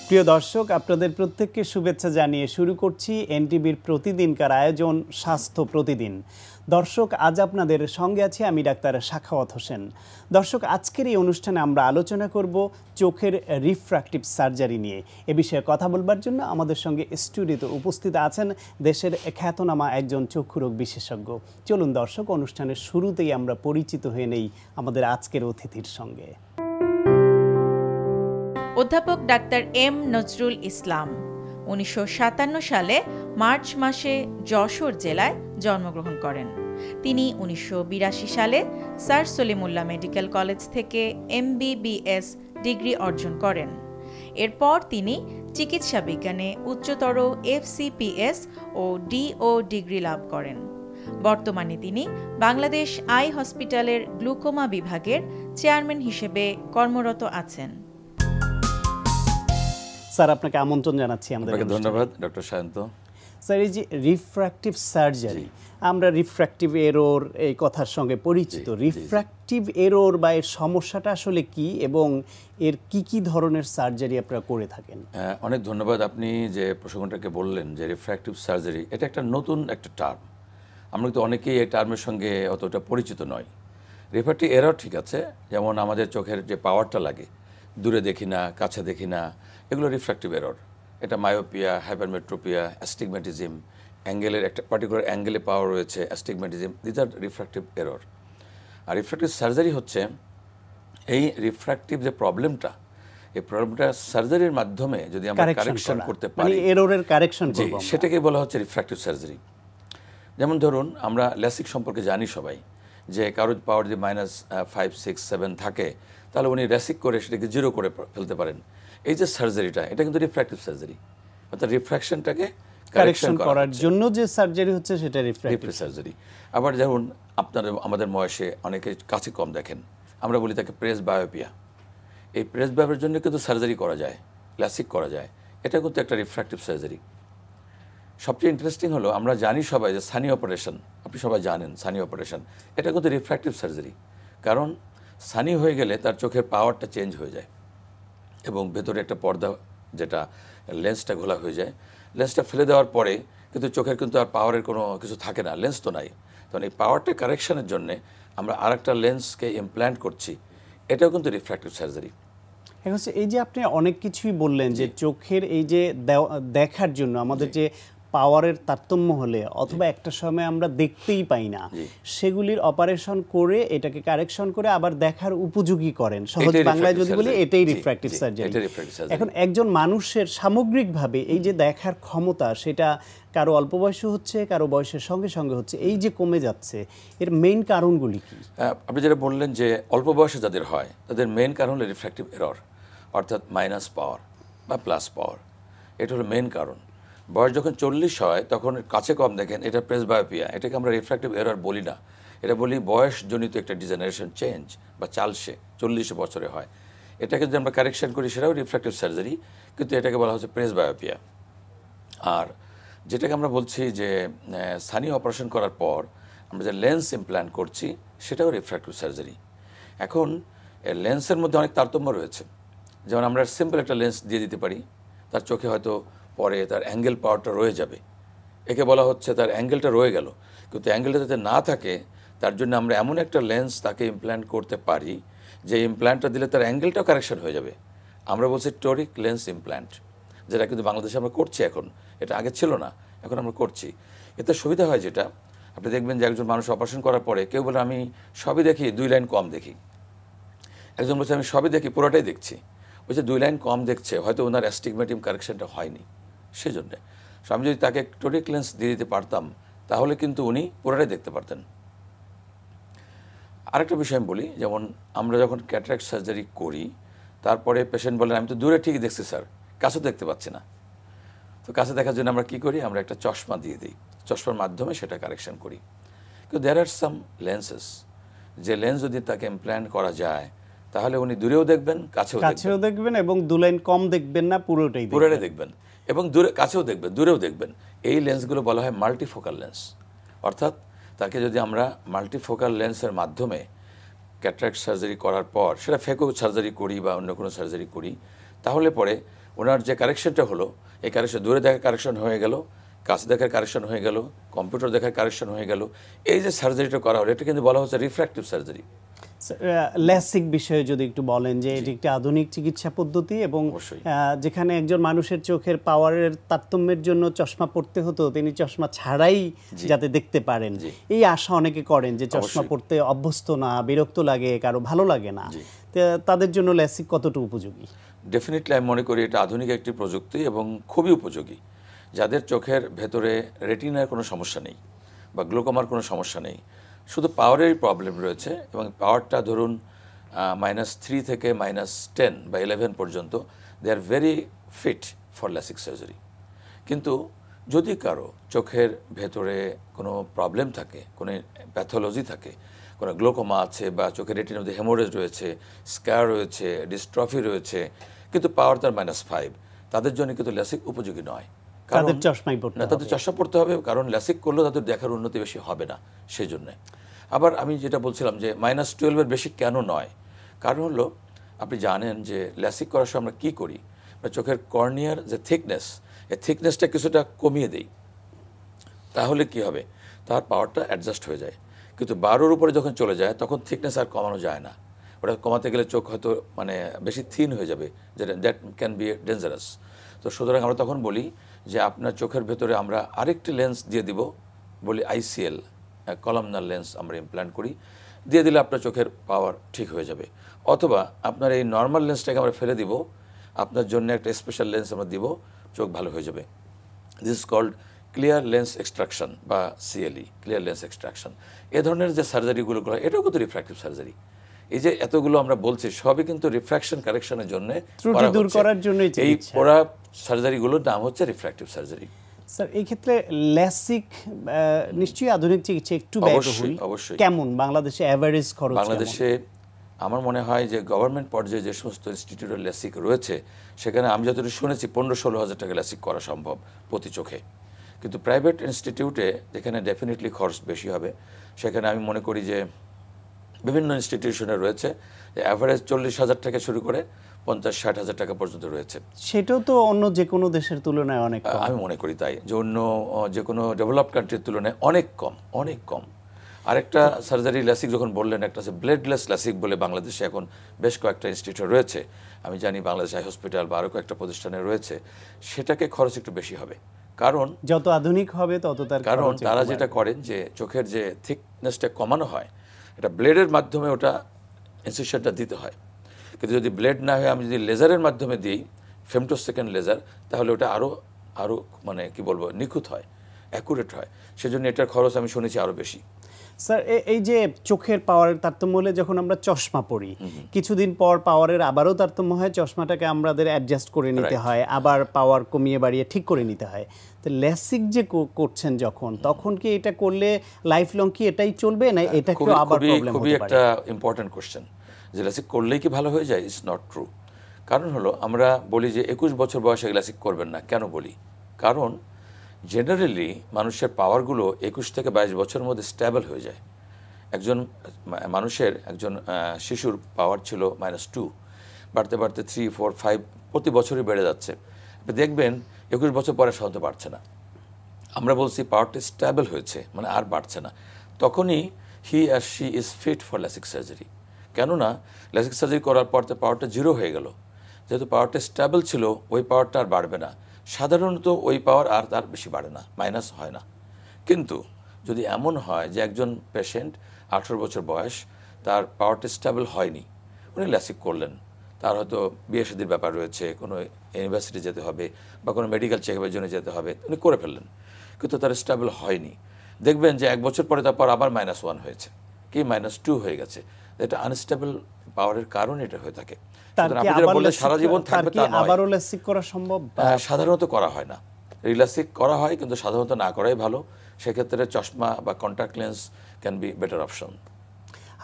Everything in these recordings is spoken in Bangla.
প্রিয় দর্শক, আপনাদের প্রত্যেককে শুভেচ্ছা জানিয়ে শুরু করছি এনটিভির প্রতিদিনকার আয়োজন স্বাস্থ্য প্রতিদিন। দর্শক, আজ আপনাদের সঙ্গে আছি আমি ডাক্তার সাখাওয়াত হোসেন। দর্শক, আজকের এই অনুষ্ঠানে আমরা আলোচনা করব চোখের রিফ্র্যাক্টিভ সার্জারি নিয়ে। এ বিষয়ে কথা বলবার জন্য আমাদের সঙ্গে স্টুডিওতে উপস্থিত আছেন দেশের খ্যাতনামা একজন চক্ষুরোগ বিশেষজ্ঞ। চলুন দর্শক, অনুষ্ঠানের শুরুতেই আমরা পরিচিত হয়ে নেই আমাদের আজকের অতিথির সঙ্গে। অধ্যাপক ডাক্তার এম নজরুল ইসলাম 1957 সালে মার্চ মাসে যশোর জেলায় জন্মগ্রহণ করেন। তিনি 1982 সালে স্যার সলিমুল্লাহ মেডিকেল কলেজ থেকে MBBS ডিগ্রি অর্জন করেন। এরপর তিনি চিকিৎসা বিজ্ঞানে উচ্চতর FCPS ও DO ডিগ্রি লাভ করেন। বর্তমানে তিনি বাংলাদেশ আই হসপিটালের গ্লুকোমা বিভাগের চেয়ারম্যান হিসেবে কর্মরত আছেন। স্যার, আপনাকে আমন্ত্রণ জানাচ্ছি আমাদের। ধন্যবাদ ডক্টর সায়ন্ত। স্যার, এই যে রিফ্র্যাক্টিভ সার্জারি, আমরা রিফ্র্যাক্টিভ এরর এই কথার সঙ্গে পরিচিত। রিফ্র্যাক্টিভ এরর বা এর সমস্যাটা আসলে কি এবং এর কি কি ধরনের সার্জারি আপনারা করে থাকেন? অনেক ধন্যবাদ। আপনি যে প্রসঙ্গটাকে বললেন যে রিফ্র্যাক্টিভ সার্জারি, এটা একটা নতুন একটা টার্ম। আমরা কিন্তু অনেকেই এই টার্মের সঙ্গে অতটা পরিচিত নয়। রিফ্র্যাক্টিভ এরর ঠিক আছে, যেমন আমাদের চোখের যে পাওয়ারটা লাগে, দূরে দেখি না, কাছে দেখি না, এগুলো রিফ্র্যাক্টিভ এরর। এটা মায়োপিয়া, হাইপারমেট্রোপিয়া, অ্যাস্টিগম্যাটিজম, অ্যাঙ্গেলের একটা পার্টিকুলার অ্যাঙ্গেলে পাওয়ার রয়েছে, astigmatism, these are refractive error. আর রিফ্র্যাক্টিভ সার্জারি হচ্ছে এই রিফ্র্যাক্টিভ যে প্রবলেমটা, এই প্রবলেমটা সার্জারির মাধ্যমে যদি আমরা কারেকশন করতে পারি, এররের কারেকশন করব, সেটাকে বলা হচ্ছে রিফ্র্যাক্টিভ সার্জারি। যেমন ধরুন, আমরা ল্যাসিক সম্পর্কে জানি সবাই, যে কারোর পাওয়ার যদি -5, 6, 7 থাকে, তাহলে উনি ল্যাসিক করে সেটাকে 0 করে ফেলতে পারেন। এই যে সার্জারিটা, এটা কিন্তু রিফ্র্যাক্টিভ সার্জারি, অর্থাৎ রিফ্র্যাকশনটাকে কারেকশন করার জন্য যে সার্জারি হচ্ছে সেটা রিফ্র্যাক্টিভ সার্জারি। আবার যেমন আমাদের বয়সে অনেকে কাছে কম দেখেন, আমরা বলি তাকে প্রেস বায়োপিয়া। এই প্রেস বায়োপিয়ার জন্য কিন্তু সার্জারি করা যায়, ল্যাসিক করা যায়, এটা কিন্তু একটা রিফ্র্যাক্টিভ সার্জারি। সবচেয়ে ইন্টারেস্টিং হলো, আমরা জানি সবাই যে সানি অপারেশন, আপনি সবাই জানেন সানি অপারেশন, এটা কিন্তু রিফ্র্যাক্টিভ সার্জারি। কারণ সানি হয়ে গেলে তার চোখের পাওয়ারটা চেঞ্জ হয়ে যায় এবং ভেতরে একটা পর্দা, যেটা লেন্সটা ঘোলা হয়ে যায়। লেন্সটা ফেলে দেওয়ার পরে কিন্তু চোখের কিন্তু আর পাওয়ারের কোনো কিছু থাকে না, লেন্স তো নাই। তখন এই পাওয়ারটা কারেকশনের জন্যে আমরা আরেকটা লেন্সকে ইমপ্ল্যান্ট করছি, এটাও কিন্তু রিফ্র্যাক্টিভ সার্জারি। এখন এই যে আপনি অনেক কিছুই বললেন যে চোখের এই যে দেখার জন্য আমাদের যে পাওয়ারের তারতম্য হলে অথবা একটা সময় আমরা দেখতেই পাই না, সেগুলির অপারেশন করে এটাকে কারেকশন করে আবার দেখার উপযোগী করেন, সহজ বাংলায় যদি বলি এটাই রিফ্র্যাক্টিভ সার্জারি। এখন একজন মানুষের সামগ্রিকভাবে এই যে দেখার ক্ষমতা, সেটা কারো অল্প বয়সে হচ্ছে, কারো বয়সের সঙ্গে সঙ্গে হচ্ছে, এই যে কমে যাচ্ছে, এর মেইন কারণগুলি কি? আপনি যেটা বললেন যে অল্প বয়সে যাদের হয়, তাদের মেইন কারণ হলো রিফ্র্যাক্টিভ এরর, অর্থাৎ মাইনাস পাওয়ার বা প্লাস পাওয়ার। এটা হলো মেইন কারণ। বয়স যখন 40 হয়, তখন কাছে কম দেখেন, এটা প্রেস বায়োপিয়া, এটাকে আমরা রিফ্র্যাক্টিভ এরর বলি না, এটা বলি বয়সজনিত একটা ডিজেনারেশন চেঞ্জ বা চালসে 40 বছরে হয়। এটাকে যদি আমরা কারেকশন করি, সেটাও রিফ্র্যাক্টিভ সার্জারি, কিন্তু এটাকে বলা হচ্ছে প্রেস বায়োপিয়া। আর যেটাকে আমরা বলছি যে সানি অপারেশন করার পর আমরা যে লেন্স ইমপ্ল্যান্ট করছি, সেটাও রিফ্র্যাক্টিভ সার্জারি। এখন লেন্সের মধ্যে অনেক তারতম্য রয়েছে। যেমন আমরা সিম্পল একটা লেন্স দিয়ে দিতে পারি, তার চোখে হয়তো পরে তার অ্যাঙ্গেল পাওয়ারটা রয়ে যাবে, একে বলা হচ্ছে তার অ্যাঙ্গেলটা রয়ে গেল। কিন্তু অ্যাঙ্গেলটা যাতে না থাকে, তার জন্য আমরা এমন একটা লেন্স তাকে ইমপ্ল্যান্ট করতে পারি যে ইমপ্ল্যান্টটা দিলে তার অ্যাঙ্গেলটাও কারেকশন হয়ে যাবে। আমরা বলছি টোরিক লেন্স ইমপ্ল্যান্ট, যেটা কিন্তু বাংলাদেশে আমরা করছি এখন, এটা আগে ছিল না, এখন আমরা করছি। এতে সুবিধা হয় যেটা, আপনি দেখবেন যে একজন মানুষ অপারেশন করার পরে কেউ বলে আমি সবই দেখি, 2 লাইন কম দেখি। একজন বলছে আমি সবই দেখি, পুরোটাই দেখছি। ওই যে 2 লাইন কম দেখছে, হয়তো ওনার অ্যাস্টিগম্যাটিক কারেকশনটা হয়নি, সেজন্যে। আমি যদি তাকে টোরিক লেন্স দিয়ে দিতে পারতাম, তাহলে কিন্তু উনি পুরোটাই দেখতে পারতেন। আরেকটা বিষয় আমি বলি, যেমন আমরা যখন ক্যাটারাক্ট সার্জারি করি, তারপরে পেশেন্ট বলেন আমি তো দূরে ঠিকই দেখছি স্যার, কাছেও দেখতে পাচ্ছি না। তো কাছে দেখার জন্য আমরা কী করি, আমরা একটা চশমা দিয়ে দিই, চশমার মাধ্যমে সেটা কারেকশন করি। কিন্তু দেয়ার আর সাম লেন্সেস, যে লেন্স যদি তাকে ইমপ্ল্যান্ট করা যায়, তাহলে উনি দূরেও দেখবেন, কাছেও দেখবেন এবং 2 লাইন কম দেখবেন না, পুরোটাই দেখবেন, এবং কাছেও দেখবেন, দূরেও দেখবেন। এই লেন্সগুলো বলা হয় মাল্টিফোকাল লেন্স। অর্থাৎ তাকে যদি আমরা মাল্টিফোকাল লেন্সের মাধ্যমে ক্যাটারাক্ট সার্জারি করার পর, সেটা ফেকো সার্জারি করি বা অন্য কোনো সার্জারি করি, তাহলে পরে ওনার যে কারেকশনটা হলো, এই কারেকশন দূরে দেখার কারেকশন হয়ে গেল, কাছে দেখার কারেকশন হয়ে গেল, কম্পিউটার দেখার কারেকশন হয়ে গেল। এই যে সার্জারিটা করা হলো, এটা কিন্তু বলা হচ্ছে রিফ্র্যাক্টিভ সার্জারি। ল্যাসিক বিষয়ে যদি একটু বলেন যে এটি একটি আধুনিক চিকিৎসা পদ্ধতি এবং যেখানে একজন মানুষের চোখের পাওয়ারের তারতম্যের জন্য চশমা পড়তে হতো, তিনি চশমা ছাড়াই যাতে দেখতে পারেন, এই আশা অনেকে করেন যে চশমা পড়তে অভ্যস্ত না, বিরক্ত লাগে, কারো ভালো লাগে না, তাদের জন্য ল্যাসিক কতটুকু উপযোগী? ডেফিনেটলি আমি মনে করি এটা আধুনিক একটি প্রযুক্তি এবং খুবই উপযোগী। যাদের চোখের ভেতরে রেটিনার কোনো সমস্যা নেই বা গ্লোকোমার কোনো সমস্যা নেই, শুধু পাওয়ারের প্রবলেম রয়েছে এবং পাওয়ারটা ধরুন -3 থেকে -10 বা 11 পর্যন্ত, they are very fit for LASIK surgery. কিন্তু যদি কারো চোখের ভেতরে কোনো প্রবলেম থাকে, কোনো প্যাথোলজি থাকে, কোনো গ্লোকোমা আছে বা চোখের রেটিনার মধ্যে হেমোরেজ রয়েছে, স্ক্যার রয়েছে, ডিস্ট্রফি রয়েছে, কিন্তু পাওয়ার তার -5, তাদের জন্য কিন্তু ল্যাসিক উপযোগী নয়। তাদের চশমাই পড়তে হবে। তাদের চশমা পড়তে হবে, কারণ ল্যাসিক করলেও তাদের দেখার উন্নতি বেশি হবে না সেই জন্যে। আবার আমি যেটা বলছিলাম যে -12-এর বেশি কেন নয়, কারণ হলো আপনি জানেন যে ল্যাসিক করার সময় আমরা কী করি, চোখের কর্নিয়ার যে থিকনেস, এই থিকনেসটা কিছুটা কমিয়ে দিই, তাহলে কি হবে, তার পাওয়ারটা অ্যাডজাস্ট হয়ে যায়। কিন্তু 12-এর উপরে যখন চলে যায় তখন থিকনেস আর কমানো যায় না। ওটা কমাতে গেলে চোখ হয়তো বেশি থিন হয়ে যাবে, যেটা দ্যাট ক্যান বি ডেঞ্জারাস। তো সুতরাং আমরা তখন বলি যে আপনার চোখের ভেতরে আমরা আরেকটি লেন্স দিয়ে দিব, বলি ICL, কলামনার লেন্স আমরা ইমপ্ল্যান্ট করি, দিয়ে দিলে আপনার চোখের পাওয়ার ঠিক হয়ে যাবে। অথবা আপনার এই নর্মাল লেন্সটাকে আমরা ফেলে দিব, আপনার জন্য একটা স্পেশাল লেন্স আমরা দিব, চোখ ভালো হয়ে যাবে। This is called clear lens extraction বা CLE, ক্লিয়ার লেন্স এক্সট্রাকশন। এ ধরনের যে সার্জারিগুলো করা, এটাও কিন্তু রিফ্র্যাক্টিভ সার্জারি। এই যে এতগুলো আমরা বলছি, সবই কিন্তু রিফ্র্যাকশন কারেকশনের জন্য, ত্রুটি দূর করার জন্যই এই পুরো সার্জারিগুলোর নাম হচ্ছে রিফ্র্যাক্টিভ সার্জারি। স্যার, এই ক্ষেত্রে ল্যাসিক নিশ্চয়ই আধুনিক চিকিৎসা একটু ব্যয়বহুল, কেমন বাংলাদেশে এভারেজ খরচ? বাংলাদেশে আমার মনে হয় যে গভর্নমেন্ট পর্যায়ে যে সমস্ত ইনস্টিটিউটের ল্যাসিক রয়েছে, সেখানে আমি যতটুকু শুনেছি 15-16 হাজার টাকা ল্যাসিক করা সম্ভব প্রতি চোখে। কিন্তু প্রাইভেট ইনস্টিটিউটে যেখানে ডেফিনেটলি খরচ বেশি হবে, সেখানে আমি মনে করি যে বিভিন্ন ইনস্টিটিউশনে রয়েছে অ্যাভারেজ 40,000 থেকে শুরু করে 50-60 হাজার টাকা পর্যন্ত রয়েছে। সেটাও তো অন্য যে কোনো দেশের তুলনায় অনেক কম। আমি মনে করি তাই, যে অন্য যে কোনো ডেভেলপ কান্ট্রির তুলনায় অনেক কম, অনেক কম। আরেকটা সার্জারি ল্যাসিক যখন বললেন, একটা আছে ব্লেডলেস ল্যাসিক বলে বাংলাদেশে এখন বেশ কয়েকটা ইনস্টিটিউট রয়েছে, আমি জানি বাংলাদেশ আই হসপিটাল বা আরও কয়েকটা প্রতিষ্ঠানে রয়েছে। সেটাকে খরচ একটু বেশি হবে, কারণ যত আধুনিক হবে তত তার, কারণ তারা যেটা করেন যে চোখের যে থিকনেসটা কমানো হয়, এটা ব্লেডের মাধ্যমে ওটা ইনসিশনটা দিতে হয়। কিন্তু যদি ব্লেড না হয়, আমি যদি লেজারের মাধ্যমে দিই, ফেমটোসেকেন্ড লেজার, তাহলে ওটা আরও কি বলবো, নিখুঁত হয়, অ্যাকুরেট হয়। সেজন্য এটার খরচ আমি শুনেছি আরও বেশি। স্যার, এই যে চোখের পাওয়ারের তারতম্য হলে যখন আমরা চশমা পরি, কিছুদিন পর পাওয়ারের আবারও তারতম্য হয়, চশমাটাকে আমাদের অ্যাডজাস্ট করে নিতে হয়, আবার পাওয়ার কমিয়ে বাড়িয়ে ঠিক করে নিতে হয়। তো ল্যাসিক যে করছেন যখন, তখন কি এটা করলে লাইফ লং কি এটাই চলবে, না এটাকেও আবার প্রবলেম হতে পারে? খুবই একটা ইম্পর্টেন্ট কোশ্চেন, যে ল্যাসিক করলেই কি ভালো হয়ে যায়? It's not true. কারণ হলো আমরা বলি যে 21 বছর বয়সে ল্যাসিক করবেন না। কেন বলি? কারণ জেনারেলি মানুষের পাওয়ারগুলো 21 থেকে 22 বছরের মধ্যে স্ট্যাবল হয়ে যায়। একজন শিশুর পাওয়ার ছিল -2, বাড়তে বাড়তে 3, 4, 5 প্রতি বছরই বেড়ে যাচ্ছে। দেখবেন 21 বছর পরে সাধারণত বাড়ছে না। আমরা বলছি পাওয়ারটা স্ট্যাবল হয়েছে, মানে আর বাড়ছে না। তখনই he or she is fit for LASIK surgery. কেননা ল্যাসিক সার্জারি করার পর পাওয়ারটা 0 হয়ে গেল। যেহেতু পাওয়ারটা স্ট্যাবল ছিল, ওই পাওয়ারটা আর বাড়বে না। সাধারণত ওই পাওয়ার আর তার বেশি বাড়ে না, মাইনাস হয় না। কিন্তু যদি এমন হয় যে একজন পেশেন্ট 18 বছর বয়স, তার পাওয়ারটা স্ট্যাবল হয়নি, উনি ল্যাসিক করলেন, তার হয়তো বিয়ে শাদীর ব্যাপার রয়েছে, কোনো ইউনিভার্সিটি যেতে হবে বা কোনো মেডিকেল চেকআপের জন্য যেতে হবে, উনি করে ফেললেন, কিন্তু তার স্ট্যাবল হয়নি। দেখবেন যে 1 বছর পরে তারপর আবার -1 হয়েছে, কি -2 হয়ে গেছে। এটা আনস্টেবল পাওয়ারের কারণে এটা হয়ে থাকে। সারা জীবন থাকবে তা নয়। আবারও ল্যাসিক করা সম্ভব? সাধারণত করা হয় না, রিল্যাসিক করা হয়, কিন্তু সাধারণত না করাই ভালো। সেক্ষেত্রে চশমা বা contact lens can be better option.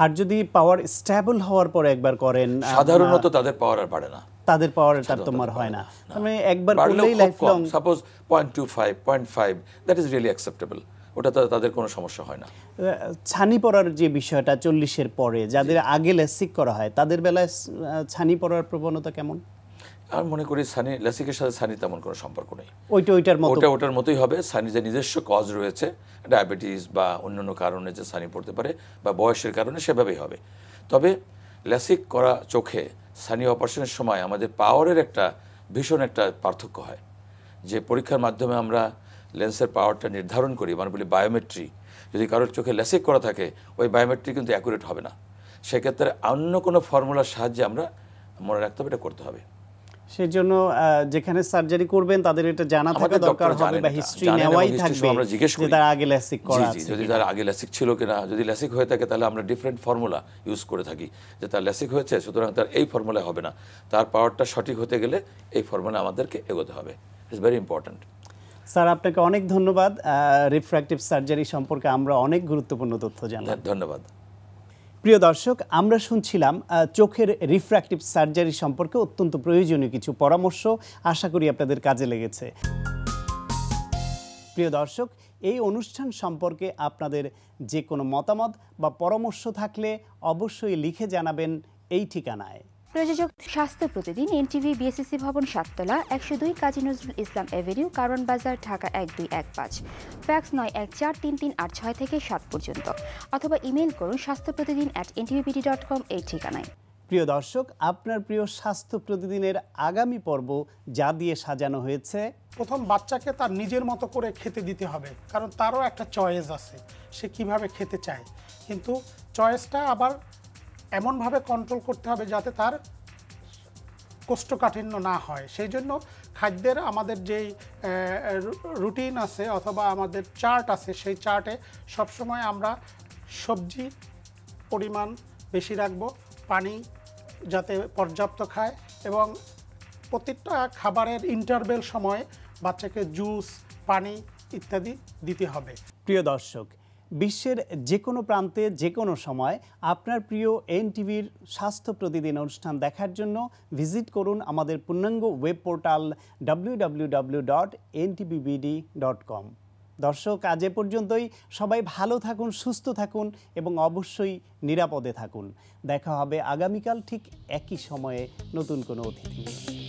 আর যদি পাওয়ার স্ট্যাবল হওয়ার পরে একবার করেন, সাধারণত তাদের পাওয়ার আর বাড়ে না, তাদের পাওয়ারের তারতম্য হয় না, মানে একবার করলেই life long. Suppose 0.25, 0.5, that is really acceptable, ওটা তাদের কোনো সমস্যা হয় না। ছানি পড়ার যে বিষয়টা 40-এর পরে যাদের আগে ল্যাসিক করা হয়, তাদের বেলায় ছানি পড়ার প্রবণতা কেমন? আমি মনে করি সানি ল্যাসিকের সাথে সানি তেমন কোনো সম্পর্ক নেই। ওটার মতোই হবে। সানি যে নিজস্ব কজ রয়েছে, ডায়াবেটিস বা অন্যান্য কারণে যে সানি পড়তে পারে বা বয়সের কারণে সেভাবেই হবে। তবে ল্যাসিক করা চোখে সানি অপারেশনের সময় আমাদের পাওয়ারের একটা ভীষণ একটা পার্থক্য হয়। যে পরীক্ষার মাধ্যমে আমরা লেন্সের পাওয়ারটা নির্ধারণ করি, মানে বলি বায়োমেট্রি, যদি কারোর চোখে ল্যাসিক করা থাকে ওই বায়োমেট্রি কিন্তু অ্যাকুরেট হবে না। সেক্ষেত্রে অন্য কোনো ফর্মুলার সাহায্যে আমরা মনে রাখতে হবে, এটা করতে হবে। সেজন্য যেখানে সার্জারি করবেন তাদের এটা জানা থাকা দরকার হবে বা হিস্ট্রি নেওয়াই থাকবে, আমরা জিজ্ঞেস করি যে তার আগে ল্যাসিক করা আছে, যদি তার আগে ল্যাসিক ছিল কিনা। যদি ল্যাসিক হয়ে থাকে তাহলে আমরা ডিফারেন্ট ফর্মুলা ইউজ করে থাকি, যে তার ল্যাসিক হয়েছে সুতরাং তার এই ফর্মুলা হবে না, তার পাওয়ারটা সঠিক হতে গেলে এই ফর্মুলা আমাদেরকে এগোতে হবে। It's very important. স্যার আপনাকে অনেক ধন্যবাদ। রিফ্র্যাক্টিভ সার্জারি সম্পর্কে আমরা অনেক গুরুত্বপূর্ণ তথ্য জানলাম। ধন্যবাদ। প্রিয় দর্শক, আমরা শুনছিলাম চোখের রিফ্র্যাক্টিভ সার্জারি সম্পর্কে অত্যন্ত প্রয়োজনীয় কিছু পরামর্শ। আশা করি আপনাদের কাজে লেগেছে। প্রিয় দর্শক, এই অনুষ্ঠান সম্পর্কে আপনাদের যে কোনো মতামত বা পরামর্শ থাকলে অবশ্যই লিখে জানাবেন এই ঠিকানায়। প্রযোজক স্বাস্থ্য প্রতিদিন, এনটিভি, বিএসসি ভবন, 7 তলা, 102 কাজী নজরুল ইসলাম এভিনিউ, কারণ বাজার, ঢাকা 1215। ফ্যাক্স 91433386 থেকে 7 পর্যন্ত, অথবা ইমেল করুন স্বাস্থ্যপ্রতিদিন@ntvbd.com এই ঠিকানায়। প্রিয় দর্শক, আপনার প্রিয় স্বাস্থ্য প্রতিদিনের আগামী পর্ব যা দিয়ে সাজানো হয়েছে। প্রথম বাচ্চাকে তার নিজের মতো করে খেতে দিতে হবে, কারণ তারও একটা চয়েস আছে, সে কিভাবে খেতে চায়। কিন্তু চয়েসটা আবার এমনভাবে কন্ট্রোল করতে হবে যাতে তার কোষ্ঠকাঠিন্য না হয়। সেই জন্য খাদ্যের আমাদের যেই রুটিন আছে অথবা আমাদের চার্ট আছে, সেই চার্টে সবসময় আমরা সবজি পরিমাণ বেশি রাখবো, পানি যাতে পর্যাপ্ত খায়, এবং প্রত্যেকটা খাবারের ইন্টারভেল সময়ে বাচ্চাকে জুস, পানি ইত্যাদি দিতে হবে। প্রিয় দর্শক, বিশ্বের যে কোনো প্রান্তে যে কোনো সময় আপনার প্রিয় এনটিভির স্বাস্থ্য প্রতিদিন অনুষ্ঠান দেখার জন্য ভিজিট করুন আমাদের পূর্ণাঙ্গ ওয়েব পোর্টাল www.ntvbd.com। দর্শক, আজ এ পর্যন্তই। সবাই ভালো থাকুন, সুস্থ থাকুন এবং অবশ্যই নিরাপদে থাকুন। দেখা হবে আগামীকাল ঠিক একই সময়ে নতুন কোনো অতিথি নিয়ে।